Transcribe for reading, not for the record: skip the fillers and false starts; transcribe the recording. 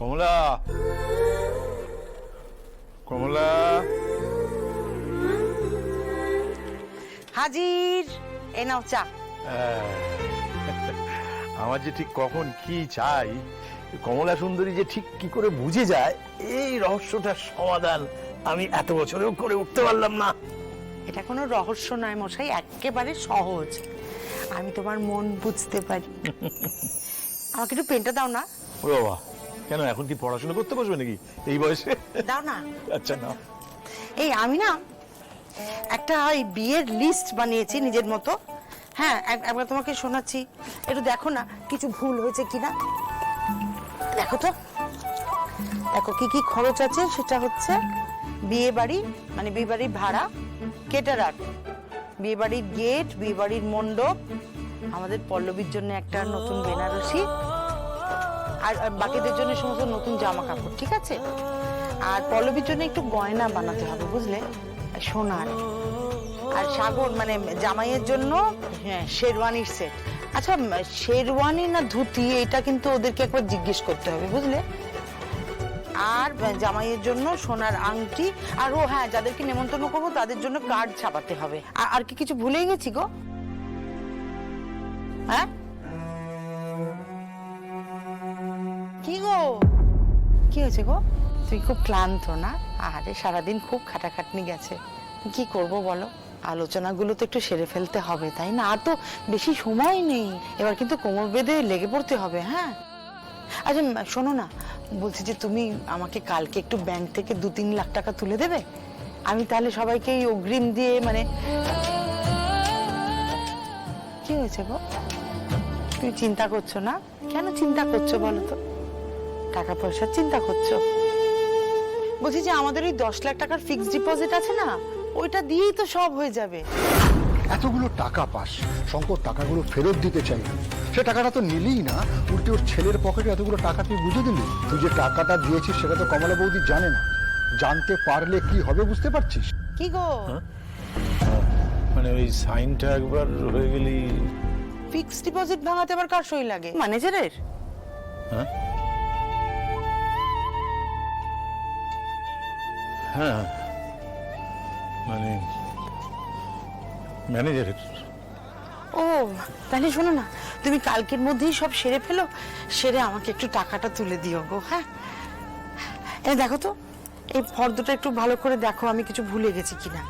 কমলা, কমলা। হাজির, এই নাও চা। আমার যে ঠিক কখন কি চাই, কমলা সুন্দরী যে ঠিক কি করে বুঝে যায়, এই রহস্যটার সমাধান আমি এত বছরেও করে উঠতে পারলাম না। এটা কোনো রহস্য নয় মশাই, একেবারে সহজ। আমি তোমার মন বুঝতে পারি। আমাকে একটু পেনটা দাও না। ও বাবা, কেন এখন কি পড়াশোনা করতে বসবে নাকি এই বয়সে? দাও না। আচ্ছা না, এই আমি না একটা বিয়ের লিস্ট বানিয়েছি নিজের মতো। হ্যাঁ, একবার তোমাকে শোনাচ্ছি, একটু দেখো না কিছু ভুল হয়েছে কিনা। দেখো তো, দেখো কি কি খরচ আছে। সেটা হচ্ছে বিয়ে বাড়ি, মানে বিয়ে বাড়ির ভাড়া, কেটারার, বিয়ে বাড়ির গেট, বিয়ে বাড়ির মণ্ডপ, আমাদের পল্লবীর জন্য একটা নতুন বেনারসি, আর বাকিদের জন্য সমস্ত নতুন জামা কাপড়, ঠিক আছে? আর পল্লবীর জন্য একটু গয়না বানাতে হবে, বুঝলে, সোনার। আর সাগর মানে জামাইয়ের জন্য শেরওয়ানির সেট। আচ্ছা, শেরওয়ানি না ধুতি, এটা কিন্তু ওদেরকে একবার জিজ্ঞেস করতে হবে, বুঝলে। আর জামাইয়ের জন্য সোনার আংটি, আর ও হ্যাঁ, যাদেরকে নেমন্তন্ন করবো তাদের জন্য কার্ড ছাপাতে হবে। আর কি কিছু ভুলেই গেছি গো? হ্যাঁ, কি গো, কি হয়েছে গো? তুই খুব ক্লান্ত না? আরে সারাদিন খুব খাটাখাটনি গেছে, কি করব বলো? আলোচনাগুলো তো একটু সেরে ফেলতে হবে, তাই না? আর তো বেশি সময় নেই, এবার কিন্তু কোমর বেঁধে লেগে পড়তে হবে। হ্যাঁ, আচ্ছা শোনো না, বলছি যে তুমি আমাকে কালকে একটু ব্যাংক থেকে 2-3 লাখ টাকা তুলে দেবে? আমি তাহলে সবাইকে এই অগ্রিম দিয়ে মানে। কি হয়েছে গো? তুমি চিন্তা করছো না? কেন চিন্তা করছো বলো তো? টাকা পয়সার চিন্তা করছো? বলছি যে আমাদের ওই 10 লাখ টাকার ফিক্সড ডিপোজিট আছে না, ওইটা দিয়েই তো সব হয়ে যাবে। এতগুলো টাকা পাস, শঙ্কর টাকাগুলো ফেরত দিতে চাই, সে টাকাটা তো নিলিই না, উল্টে ওর ছেলের পকেটে এতগুলো টাকা তুই বুঝে দিলি। তুই যে টাকাটা দিয়েছিস সেটা তো কমলা বৌদি জানে না, জানতে পারলে কি হবে বুঝতে পারছিস? কি গো? মানে ওই সাইনটা একবার হয়ে গেলি। ফিক্সড ডিপোজিট ভাঙাতে আবার কার সই লাগে? ম্যানেজারের? হ্যাঁ হ্যাঁ, মানে ম্যানেজারের। ও তাহলে শোনো না, তুমি কালকের মধ্যেই সব সেরে ফেলো, সেরে আমাকে একটু টাকাটা তুলে দিও গো। হ্যাঁ, এই দেখো তো, এই ফর্দটা একটু ভালো করে দেখো, আমি কিছু ভুলে গেছি কিনা।